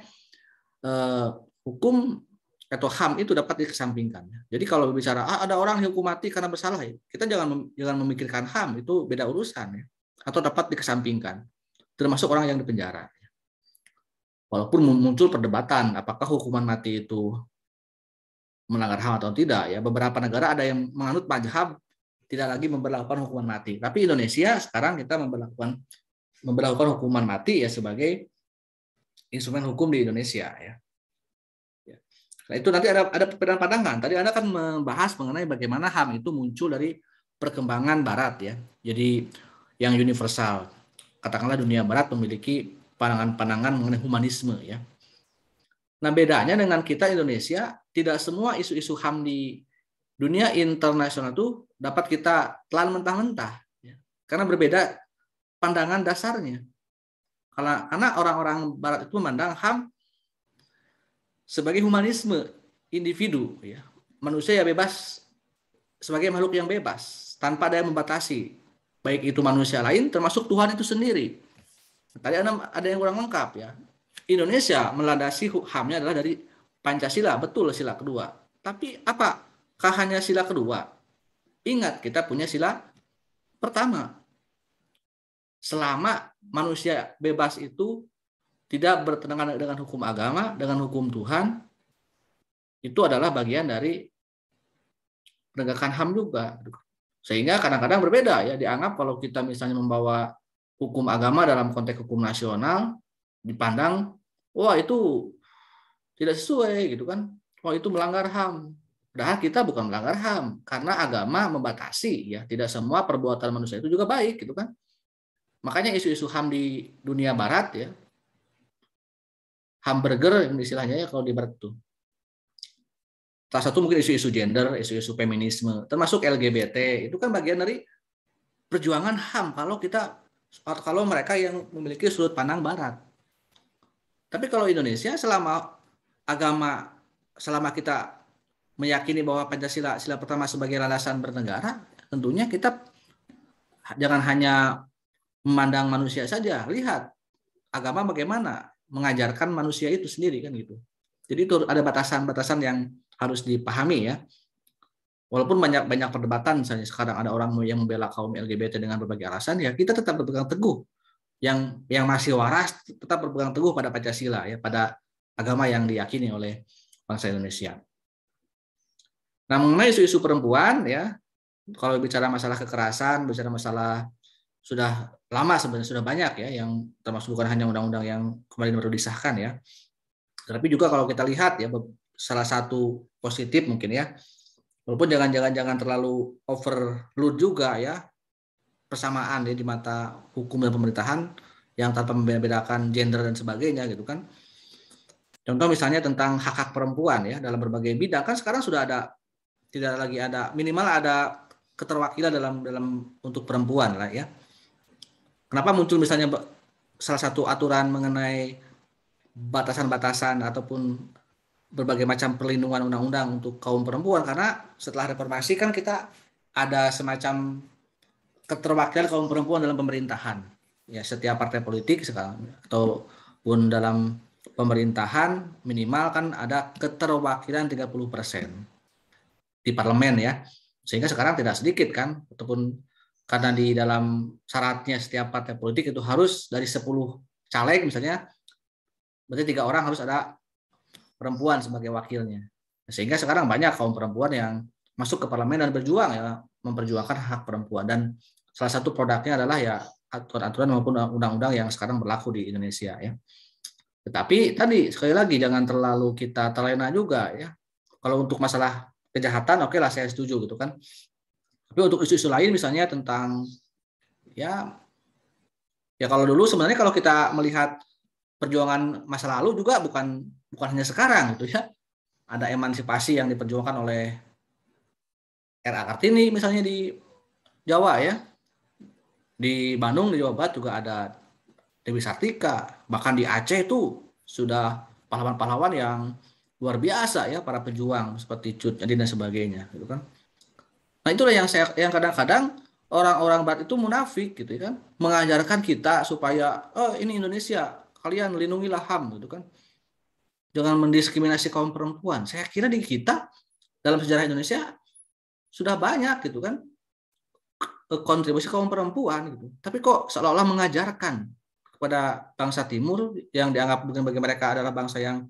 hukum atau HAM itu dapat dikesampingkan. Jadi kalau berbicara ada orang dihukum mati karena bersalah, ya, kita jangan memikirkan HAM, itu beda urusan ya. Atau dapat dikesampingkan. Termasuk orang yang dipenjara. Walaupun muncul perdebatan apakah hukuman mati itu melanggar HAM atau tidak ya. Beberapa negara ada yang menganut mazhab tidak lagi memberlakukan hukuman mati. Tapi Indonesia sekarang kita memberlakukan hukuman mati ya sebagai instrumen hukum di Indonesia ya. Nah, itu nanti ada perbedaan pandangan. Tadi Anda kan membahas mengenai bagaimana HAM itu muncul dari perkembangan Barat ya. Jadi yang universal. Katakanlah dunia Barat memiliki pandangan-pandangan mengenai humanisme ya. Nah, bedanya dengan kita Indonesia, tidak semua isu-isu HAM di dunia internasional itu dapat kita telan mentah-mentah. Ya. Karena berbeda pandangan dasarnya. Karena orang-orang Barat itu memandang HAM sebagai humanisme individu. Ya. Manusia yang bebas sebagai makhluk yang bebas, tanpa ada yang membatasi. Baik itu manusia lain, termasuk Tuhan itu sendiri. Tadi ada yang kurang lengkap ya. Indonesia melandasi HAM-nya adalah dari Pancasila, betul sila kedua. Tapi apakah hanya sila kedua? Ingat, kita punya sila Pertama, selama manusia bebas itu tidak bertentangan dengan hukum agama, dengan hukum Tuhan, itu adalah bagian dari penegakan HAM juga. Sehingga kadang-kadang berbeda ya, dianggap kalau kita misalnya membawa hukum agama dalam konteks hukum nasional, dipandang, wah itu tidak sesuai gitu kan, wah itu melanggar HAM. Padahal kita bukan melanggar HAM, karena agama membatasi ya, tidak semua perbuatan manusia itu juga baik gitu kan. Makanya isu-isu HAM di dunia barat ya, hamburger istilahnya ya kalau di barat itu. Salah satu mungkin isu-isu gender, isu-isu feminisme, termasuk LGBT, itu kan bagian dari perjuangan HAM kalau mereka yang memiliki sudut pandang barat. Tapi kalau Indonesia selama kita meyakini bahwa Pancasila sila pertama sebagai landasan bernegara, tentunya kita jangan hanya memandang manusia saja, lihat agama bagaimana mengajarkan manusia itu sendiri kan gitu. Jadi itu ada batasan-batasan yang harus dipahami ya. Walaupun banyak perdebatan, misalnya sekarang ada orang yang membela kaum LGBT dengan berbagai alasan, ya kita tetap berpegang teguh. Yang masih waras tetap berpegang teguh pada Pancasila ya, pada agama yang diyakini oleh bangsa Indonesia. Nah, mengenai isu-isu perempuan ya, kalau bicara masalah kekerasan, bicara masalah sudah lama sebenarnya, sudah banyak ya, yang termasuk bukan hanya undang-undang yang kemarin baru disahkan ya. Tapi juga kalau kita lihat ya, salah satu positif mungkin ya, walaupun jangan terlalu overload juga ya, persamaan ya di mata hukum dan pemerintahan yang tanpa membedakan gender dan sebagainya gitu kan. Contoh misalnya tentang hak-hak perempuan ya dalam berbagai bidang, kan sekarang sudah ada, tidak lagi ada, minimal ada keterwakilan dalam untuk perempuan lah ya. Kenapa muncul misalnya salah satu aturan mengenai batasan-batasan ataupun berbagai macam perlindungan undang-undang untuk kaum perempuan, karena setelah reformasi kan kita ada semacam keterwakilan kaum perempuan dalam pemerintahan. Ya, setiap partai politik sekarang ataupun dalam pemerintahan minimal kan ada keterwakilan 30% di parlemen ya. Sehingga sekarang tidak sedikit kan, ataupun karena di dalam syaratnya setiap partai politik itu harus dari 10 caleg misalnya, berarti 3 orang harus ada perempuan sebagai wakilnya. Sehingga sekarang banyak kaum perempuan yang masuk ke parlemen dan berjuang ya, memperjuangkan hak perempuan. Dan salah satu produknya adalah ya aturan-aturan maupun undang-undang yang sekarang berlaku di Indonesia ya. Tetapi tadi sekali lagi jangan terlalu kita terlena juga ya. Kalau untuk masalah kejahatan, oke lah saya setuju gitu kan. Tapi untuk isu-isu lain misalnya tentang ya kalau dulu sebenarnya kalau kita melihat perjuangan masa lalu juga bukan hanya sekarang gitu ya. Ada emansipasi yang diperjuangkan oleh R.A. Kartini misalnya di Jawa ya. Di Bandung, di Jawa Barat juga ada Dewi Sartika. Bahkan di Aceh itu sudah pahlawan-pahlawan yang luar biasa ya, para pejuang seperti Cut Nyadin dan sebagainya gitu kan. Nah, itulah yang kadang-kadang orang-orang barat itu munafik gitu kan, mengajarkan kita supaya ini Indonesia, kalian lindungilah HAM gitu kan. Jangan mendiskriminasi kaum perempuan. Saya kira di kita dalam sejarah Indonesia sudah banyak gitu kan kontribusi kaum perempuan gitu. Tapi kok seolah-olah mengajarkan kepada bangsa Timur yang dianggap bagi mereka adalah bangsa yang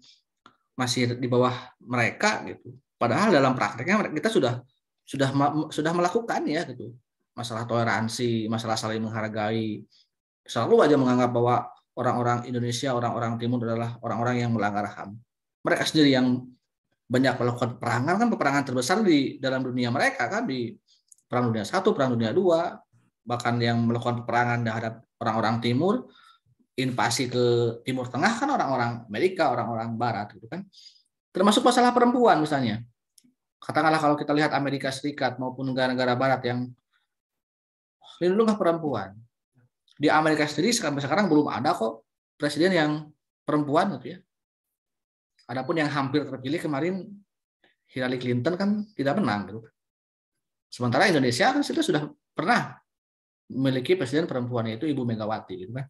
masih di bawah mereka gitu. Padahal dalam prakteknya kita sudah melakukan ya gitu. Masalah toleransi, masalah saling menghargai. Selalu aja menganggap bahwa orang-orang Indonesia, orang-orang Timur adalah orang-orang yang melanggar HAM. Mereka sendiri yang banyak melakukan peperangan, kan peperangan terbesar di dalam dunia mereka kan, di Perang Dunia I, Perang Dunia II, bahkan yang melakukan peperangan terhadap orang-orang Timur, invasi ke Timur Tengah kan orang-orang Amerika, orang-orang Barat gitu kan. Termasuk masalah perempuan misalnya. Katakanlah kalau kita lihat Amerika Serikat maupun negara-negara Barat yang lindungilah perempuan. Di Amerika sendiri sampai sekarang belum ada kok presiden yang perempuan gitu ya. Adapun yang hampir terpilih kemarin Hillary Clinton kan tidak menang gitu. Sementara Indonesia kan sudah pernah memiliki presiden perempuan, yaitu Ibu Megawati gitu kan.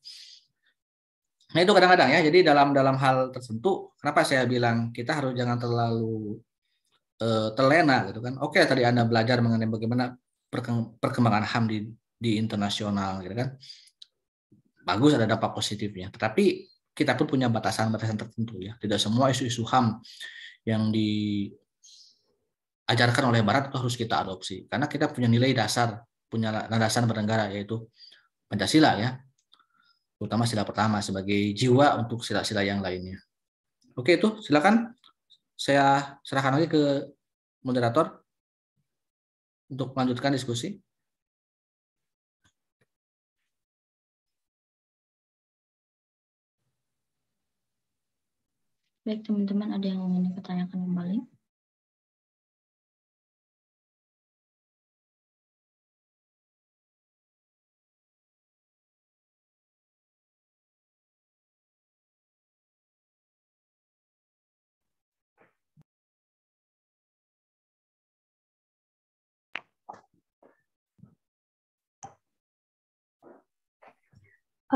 Nah itu kadang-kadang ya, jadi dalam hal tertentu, kenapa saya bilang kita harus jangan terlalu terlena gitu kan. Oke, tadi Anda belajar mengenai bagaimana perkembangan HAM di di internasional, gitu kan. Bagus, ada dampak positifnya. Tetapi kita pun punya batasan-batasan tertentu ya. Tidak semua isu-isu HAM yang diajarkan oleh Barat itu harus kita adopsi. Karena kita punya nilai dasar, punya landasan bernegara, yaitu Pancasila ya. Terutama sila pertama sebagai jiwa untuk sila-sila yang lainnya. Oke, itu silakan saya serahkan lagi ke moderator untuk melanjutkan diskusi. Baik, teman-teman, ada yang ingin dipertanyakan kembali?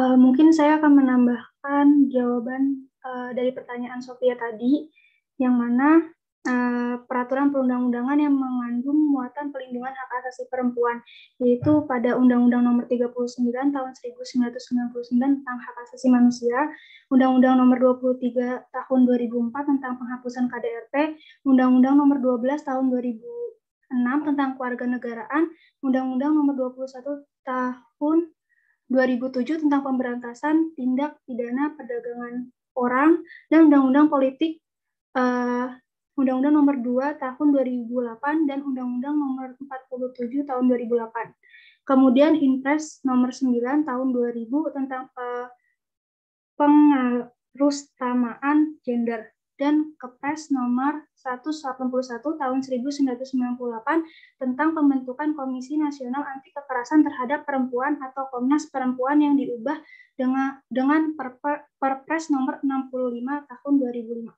Mungkin saya akan menambahkan jawaban dari pertanyaan Sofia tadi, yang mana peraturan perundang-undangan yang mengandung muatan pelindungan hak asasi perempuan, yaitu pada Undang-Undang Nomor 39 Tahun 1999 tentang hak asasi manusia, Undang-Undang Nomor 23 Tahun 2004 tentang penghapusan KDRT, Undang-Undang Nomor 12 Tahun 2006 tentang kewarganegaraan, Undang-Undang Nomor 21 Tahun 2007 tentang pemberantasan tindak pidana perdagangan orang, dan Undang-Undang Politik Undang-Undang Nomor 2 Tahun 2008 dan Undang-Undang Nomor 47 Tahun 2008. Kemudian Inpres Nomor 9 Tahun 2000 tentang pengarustamaan gender, dan Kepres Nomor 181 Tahun 1998 tentang pembentukan Komisi Nasional Anti Kekerasan Terhadap Perempuan atau Komnas Perempuan yang diubah dengan Perpres Nomor 65 Tahun 2005.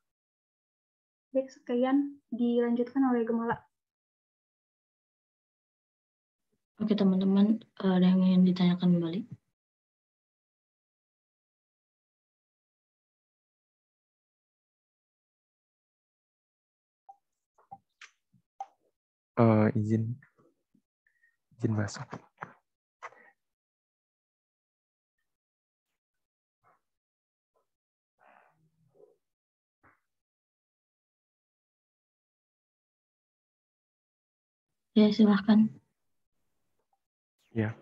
Baik, sekian, dilanjutkan oleh Gemala. Oke, teman-teman, ada yang ingin ditanyakan kembali? Izin masuk. Ya, silahkan. Ya,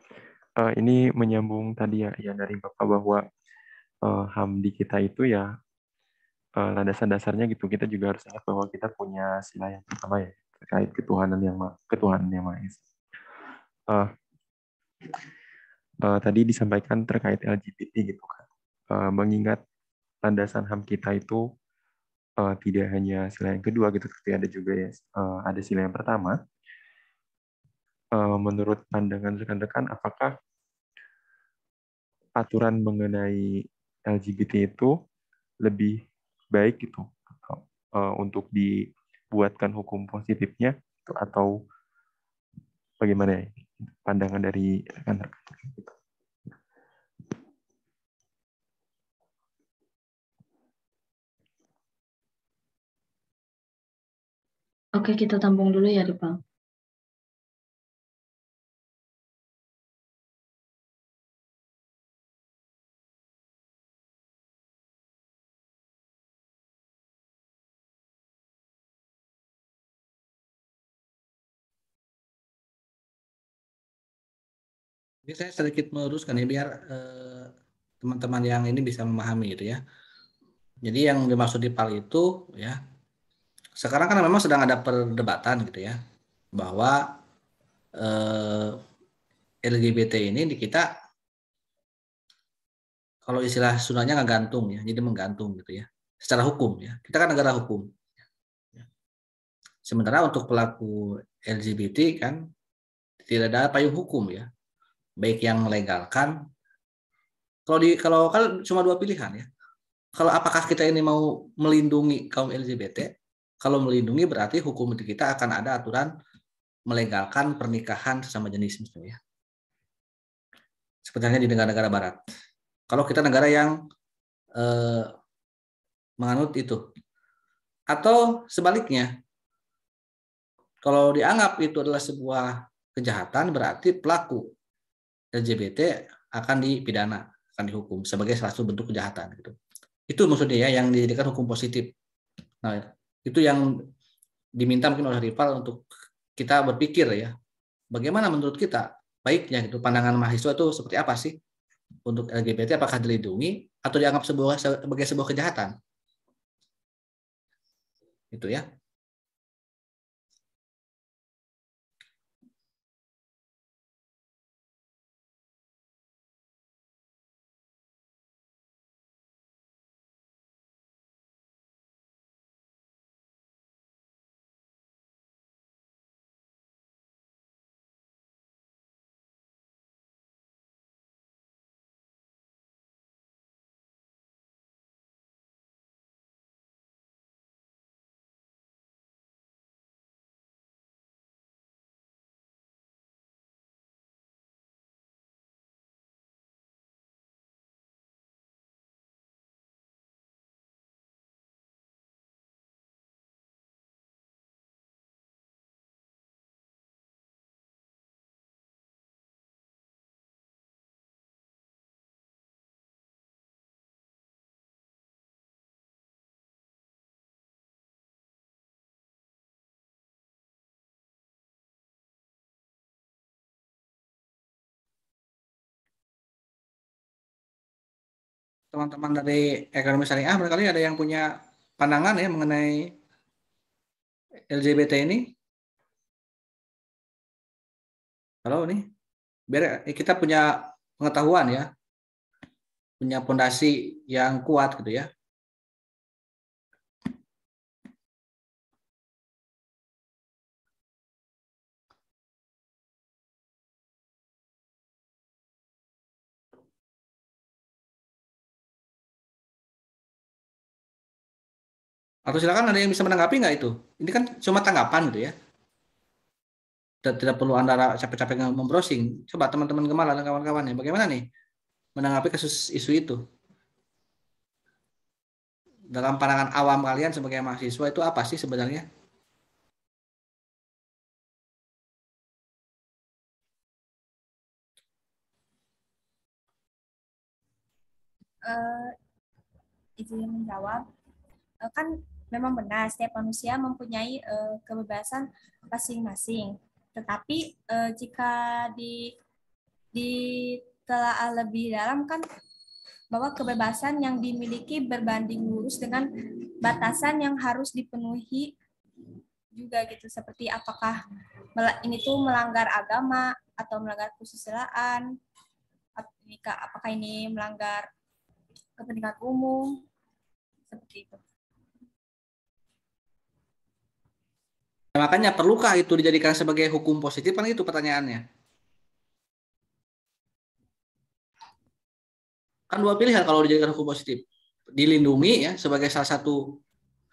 ini menyambung tadi ya dari Bapak bahwa HAM di kita itu ya landasan dasarnya gitu. Kita juga harus ingat bahwa kita punya sila yang pertama ya terkait ketuhanan yang Maha Esa. Tadi disampaikan terkait LGBT gitu kan. Mengingat landasan HAM kita itu tidak hanya sila yang kedua gitu, tapi ada juga ya ada sila yang pertama. Menurut pandangan rekan-rekan, apakah aturan mengenai LGBT itu lebih baik gitu untuk dibuatkan hukum positifnya atau bagaimana ya pandangan dari rekan-rekan? Oke, kita tampung dulu ya, Ripang. Jadi saya sedikit meluruskan ya biar teman-teman yang ini bisa memahami itu ya. Jadi yang dimaksud di PAL itu ya, sekarang kan memang sedang ada perdebatan gitu ya, bahwa LGBT ini di kita kalau istilah Sundanya nggak gantung ya, jadi menggantung gitu ya, secara hukum ya. Kita kan negara hukum. Sementara untuk pelaku LGBT kan tidak ada payung hukum ya, baik yang melegalkan. Kalau kan cuma dua pilihan ya. Kalau apakah kita ini mau melindungi kaum LGBT? Kalau melindungi berarti hukum di kita akan ada aturan melegalkan pernikahan sesama jenis misalnya. Sepertinya di negara-negara Barat. Kalau kita negara yang menganut itu, atau sebaliknya, kalau dianggap itu adalah sebuah kejahatan berarti pelaku LGBT akan dipidana, akan dihukum sebagai salah satu bentuk kejahatan gitu. Itu maksudnya ya yang dijadikan hukum positif. Nah, itu yang diminta mungkin oleh rival untuk kita berpikir ya, bagaimana menurut kita baiknya gitu, pandangan mahasiswa itu seperti apa sih untuk LGBT, apakah dilindungi atau dianggap sebagai sebuah kejahatan? Itu ya. Teman-teman dari ekonomi syariah barangkali ada yang punya pandangan ya mengenai LGBT ini. Halo nih, biar kita punya pengetahuan ya, punya fondasi yang kuat gitu ya. Atau silakan ada yang bisa menanggapi nggak itu? Ini kan cuma tanggapan gitu ya. Tidak perlu Anda capek-capek membrowsing. Coba teman-teman Gemala dan kawan-kawannya, bagaimana nih menanggapi kasus isu itu? Dalam pandangan awam kalian sebagai mahasiswa itu apa sih sebenarnya? Izin menjawab, kan memang benar setiap manusia mempunyai kebebasan masing-masing. Tetapi jika ditelaah lebih dalam kan bahwa kebebasan yang dimiliki berbanding lurus dengan batasan yang harus dipenuhi juga gitu, seperti apakah ini tuh melanggar agama atau melanggar kesusilaan, apakah ini melanggar kepentingan umum, seperti itu. Nah, makanya perlukah itu dijadikan sebagai hukum positif, kan itu pertanyaannya. Kan dua pilihan kalau dijadikan hukum positif. Dilindungi ya sebagai salah satu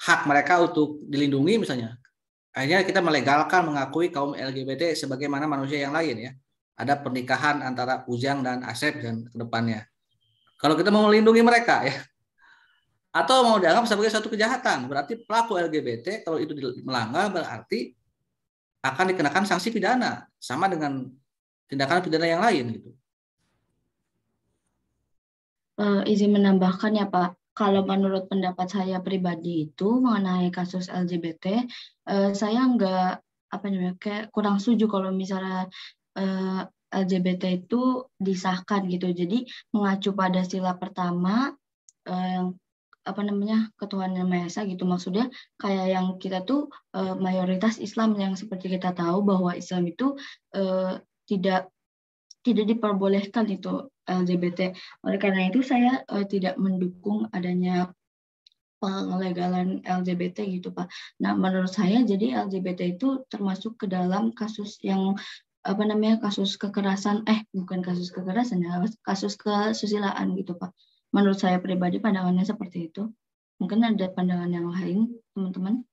hak mereka untuk dilindungi misalnya. Akhirnya kita melegalkan mengakui kaum LGBT sebagaimana manusia yang lain ya. Ada pernikahan antara Ujang dan Asep dan kedepannya. Kalau kita mau melindungi mereka ya. Atau mau dianggap sebagai suatu kejahatan. Berarti pelaku LGBT kalau itu melanggar berarti akan dikenakan sanksi pidana. Sama dengan tindakan pidana yang lain gitu. Izin menambahkan ya Pak, kalau menurut pendapat saya pribadi itu mengenai kasus LGBT, saya nggak kayak kurang setuju kalau misalnya LGBT itu disahkan gitu. Jadi mengacu pada sila pertama yang ketuhanan yang Maha Esa gitu, maksudnya kayak yang kita tuh mayoritas Islam yang seperti kita tahu bahwa Islam itu tidak diperbolehkan itu LGBT. Oleh karena itu saya tidak mendukung adanya pelegalan LGBT gitu Pak. Nah menurut saya jadi LGBT itu termasuk ke dalam kasus yang kasus kekerasan, bukan kasus kekerasan ya, kasus kesusilaan gitu Pak. Menurut saya pribadi pandangannya seperti itu. Mungkin ada pandangan yang lain teman-teman.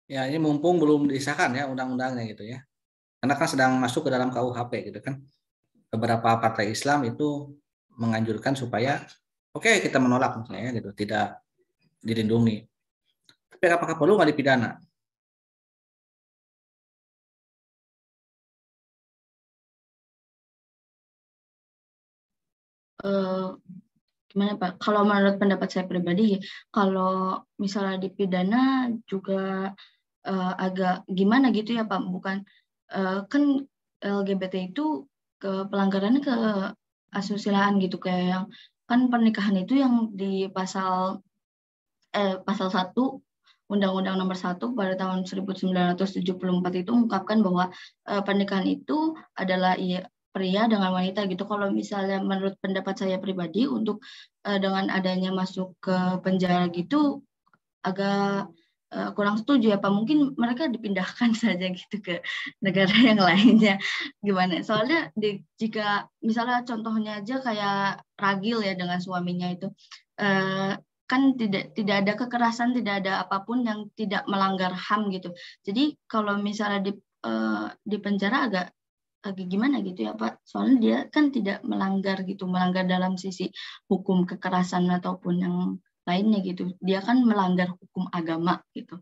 Ya ini mumpung belum disahkan ya undang-undangnya gitu ya. Karena kan sedang masuk ke dalam KUHP gitu kan. Beberapa partai Islam itu menganjurkan supaya kita menolak misalnya gitu, tidak dilindungi. Tapi apakah perlu nggak dipidana? Gimana Pak? Kalau menurut pendapat saya pribadi, kalau misalnya dipidana juga agak gimana gitu ya Pak? Bukan kan LGBT itu pelanggarannya ke asusila gitu, kayak yang kan pernikahan itu yang di pasal 1 Undang-Undang Nomor 1 pada tahun 1974 itu mengungkapkan bahwa pernikahan itu adalah pria dengan wanita gitu. Kalau misalnya menurut pendapat saya pribadi, untuk dengan adanya masuk ke penjara gitu agak kurang setuju ya Pak. Mungkin mereka dipindahkan saja gitu ke negara yang lainnya. Gimana? Soalnya jika misalnya contohnya aja kayak Ragil ya dengan suaminya itu, kan tidak ada kekerasan, tidak ada apapun yang tidak melanggar HAM gitu. Jadi kalau misalnya di penjara agak gimana gitu ya Pak. Soalnya dia kan tidak melanggar gitu, melanggar dalam sisi hukum kekerasan ataupun yang lainnya gitu. Dia kan melanggar hukum agama gitu.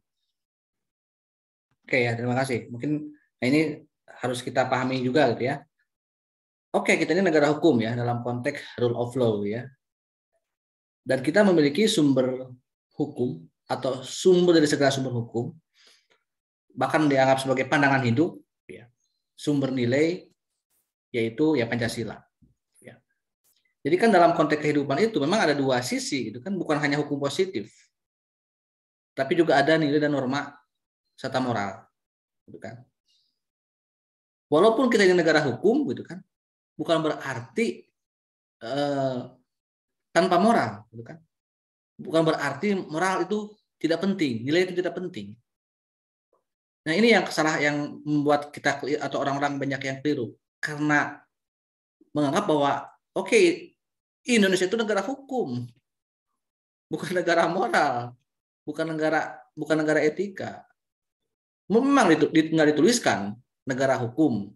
Oke ya, terima kasih. Mungkin ini harus kita pahami juga gitu ya. Oke, kita ini negara hukum ya, dalam konteks rule of law ya. Dan kita memiliki sumber hukum atau sumber dari segala sumber hukum, bahkan dianggap sebagai pandangan hidup, ya, sumber nilai, yaitu ya Pancasila. Ya. Jadi kan dalam konteks kehidupan itu memang ada dua sisi, gitu kan, bukan hanya hukum positif, tapi juga ada nilai dan norma serta moral, gitu kan. Walaupun kita ini negara hukum, gitu kan, bukan berarti tanpa moral, gitu kan. Bukan berarti moral itu tidak penting, nilai itu tidak penting. Nah ini yang salah, yang membuat kita atau orang-orang banyak yang keliru, karena menganggap bahwa oke, Indonesia itu negara hukum, bukan negara moral, bukan negara etika. Memang nggak dituliskan negara hukum,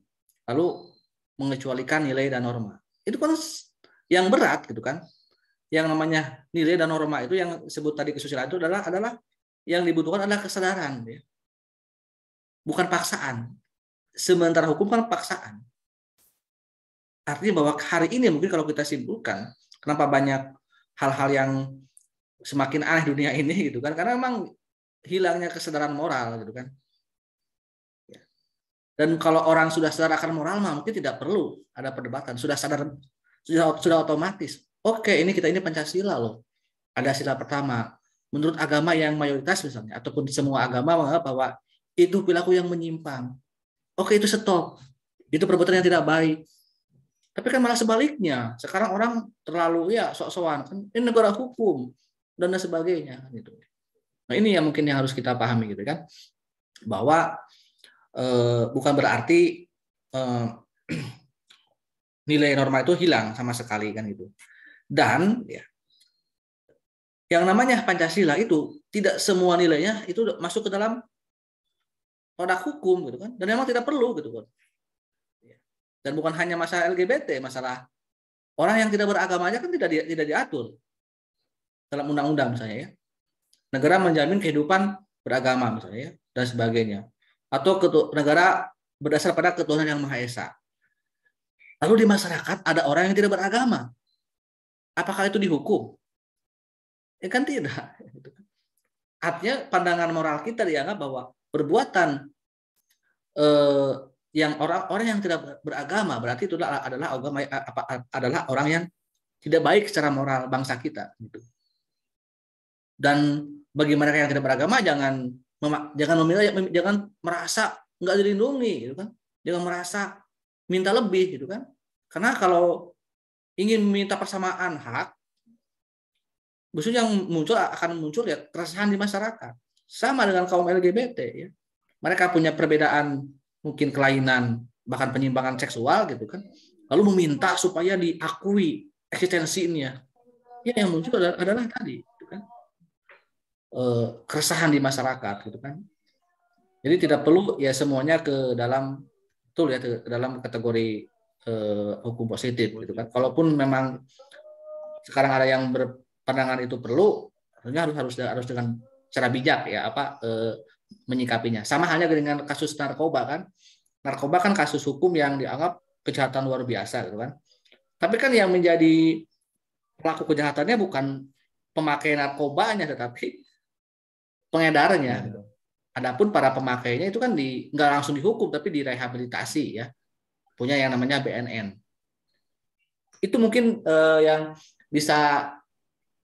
lalu mengecualikan nilai dan norma. Itu kan yang berat, gitu kan. Yang namanya nilai dan norma itu yang disebut tadi kesusilaan itu adalah yang dibutuhkan adalah kesadaran, ya. Bukan paksaan. Sementara hukum kan paksaan. Artinya bahwa hari ini mungkin kalau kita simpulkan kenapa banyak hal-hal yang semakin aneh dunia ini, gitu kan, karena memang hilangnya kesadaran moral, gitu kan. Dan kalau orang sudah sadar akan moral mah mungkin tidak perlu ada perdebatan, sudah sadar, sudah otomatis. Oke, ini Pancasila loh. Ada sila pertama. Menurut agama yang mayoritas misalnya, ataupun semua agama menganggap bahwa itu perilaku yang menyimpang. Oke, itu stop. Itu perbuatan yang tidak baik. Tapi kan malah sebaliknya. Sekarang orang terlalu ya sok-sokan. Kan ini negara hukum dan sebagainya. Gitu. Nah ini yang mungkin yang harus kita pahami gitu kan. Bahwa bukan berarti nilai norma itu hilang sama sekali kan gitu. Dan ya, yang namanya Pancasila itu tidak semua nilainya itu masuk ke dalam produk hukum gitu kan, dan memang tidak perlu gitu kan. Dan bukan hanya masalah LGBT, masalah orang yang tidak beragama aja kan tidak diatur dalam undang-undang misalnya ya. Negara menjamin kehidupan beragama misalnya ya, dan sebagainya. Atau negara berdasar pada ketuhanan yang Maha Esa. Lalu di masyarakat ada orang yang tidak beragama. Apakah itu dihukum? Ya kan tidak. Artinya pandangan moral kita dianggap bahwa perbuatan yang orang yang tidak beragama berarti itu adalah orang yang tidak baik secara moral bangsa kita. Gitu. Dan bagi mereka yang tidak beragama jangan merasa nggak dilindungi, gitu kan? Jangan merasa minta lebih, gitu kan? Karena kalau ingin minta persamaan hak, justru yang akan muncul ya keresahan di masyarakat. Sama dengan kaum LGBT ya. Mereka punya perbedaan mungkin kelainan, bahkan penyimpangan seksual gitu kan. Lalu meminta supaya diakui eksistensinya. Ya yang muncul adalah tadi gitu kan. Keresahan di masyarakat gitu kan. Jadi tidak perlu ya semuanya ke dalam ke dalam kategori hukum positif gitu kan. Kalaupun memang sekarang ada yang berpandangan itu perlu, tentunya harus dengan secara bijak ya menyikapinya. Sama halnya dengan kasus narkoba kan. Narkoba kan kasus hukum yang dianggap kejahatan luar biasa gitu kan. Tapi kan yang menjadi pelaku kejahatannya bukan pemakai narkobanya tetapi pengedarnya gitu. Adapun para pemakainya itu kan nggak langsung dihukum tapi direhabilitasi ya. Punya yang namanya BNN. Itu mungkin yang bisa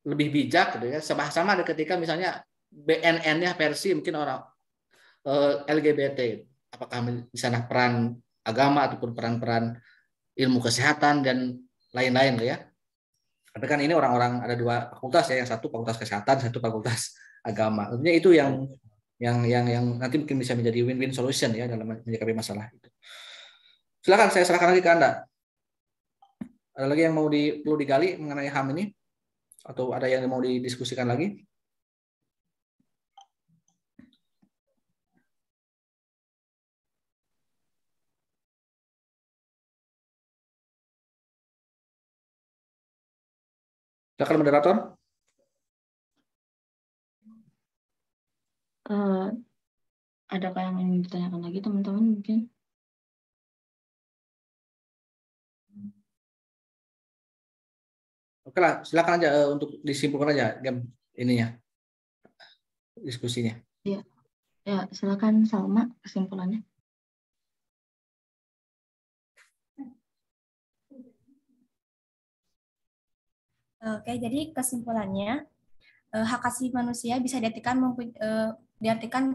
lebih bijak gitu ya. Sama ada ketika misalnya BNN-nya versi mungkin orang LGBT. Apakah di sana peran agama ataupun peran-peran ilmu kesehatan dan lain-lain ya. Tapi kan ini orang-orang ada 2 fakultas ya, yang satu fakultas kesehatan, satu fakultas agama. Tentunya itu yang nanti mungkin bisa menjadi win-win solution ya dalam menyikapi masalah itu. Silakan saya serahkan lagi ke Anda. Ada lagi yang perlu digali mengenai HAM ini? Atau ada yang mau didiskusikan lagi? Silakan moderator. Adakah yang ingin ditanyakan lagi teman-teman mungkin? Oke lah, silakan aja untuk disimpulkan aja ininya diskusinya. Ya, silakan Salma kesimpulannya. Oke, jadi kesimpulannya hak asasi manusia bisa diartikan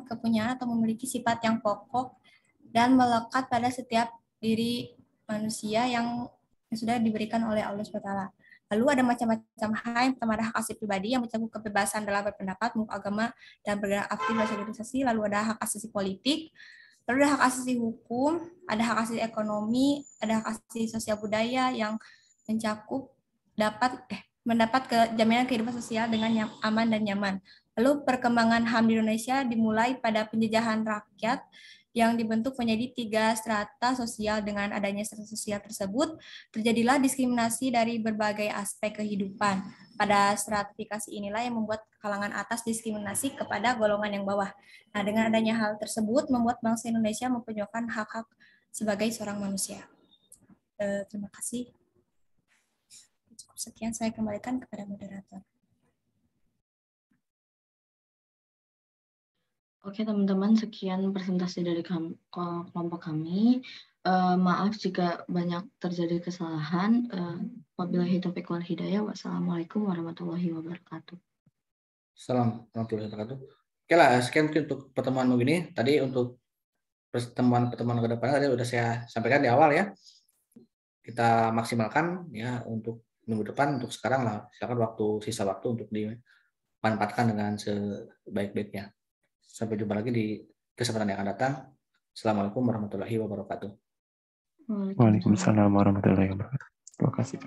kepunyaan atau memiliki sifat yang pokok dan melekat pada setiap diri manusia yang sudah diberikan oleh Allah SWT. Lalu ada macam-macam hal. Yang pertama ada hak asasi pribadi yang mencakup kebebasan dalam berpendapat, agama, dan bergerak aktif bersosialisasi. Lalu ada hak asasi politik. Lalu ada hak asasi hukum, ada hak asasi ekonomi, ada hak asasi sosial budaya yang mencakup mendapat jaminan kehidupan sosial dengan aman dan nyaman. Lalu perkembangan HAM di Indonesia dimulai pada penjajahan rakyat yang dibentuk menjadi 3 strata sosial. Dengan adanya strata sosial tersebut, terjadilah diskriminasi dari berbagai aspek kehidupan. Pada stratifikasi inilah yang membuat kalangan atas diskriminasi kepada golongan yang bawah. Nah, dengan adanya hal tersebut, membuat bangsa Indonesia memperjuangkan hak-hak sebagai seorang manusia. Terima kasih. Sekian saya kembalikan kepada moderator. Oke teman-teman, sekian presentasi dari kelompok kami. Maaf jika banyak terjadi kesalahan. Wabillahi taufiq wal hidayah. Wassalamualaikum warahmatullahi wabarakatuh. Assalamualaikum warahmatullahi wabarakatuh. Oke lah, sekian mungkin untuk pertemuan begini. Tadi untuk pertemuan ke depan tadi sudah saya sampaikan di awal ya. Kita maksimalkan ya untuk minggu depan. Untuk sekarang lah, silakan sisa waktu untuk dimanfaatkan dengan sebaik-baiknya. Sampai jumpa lagi di kesempatan yang akan datang. Assalamualaikum warahmatullahi wabarakatuh. Waalaikumsalam warahmatullahi wabarakatuh. Terima kasih.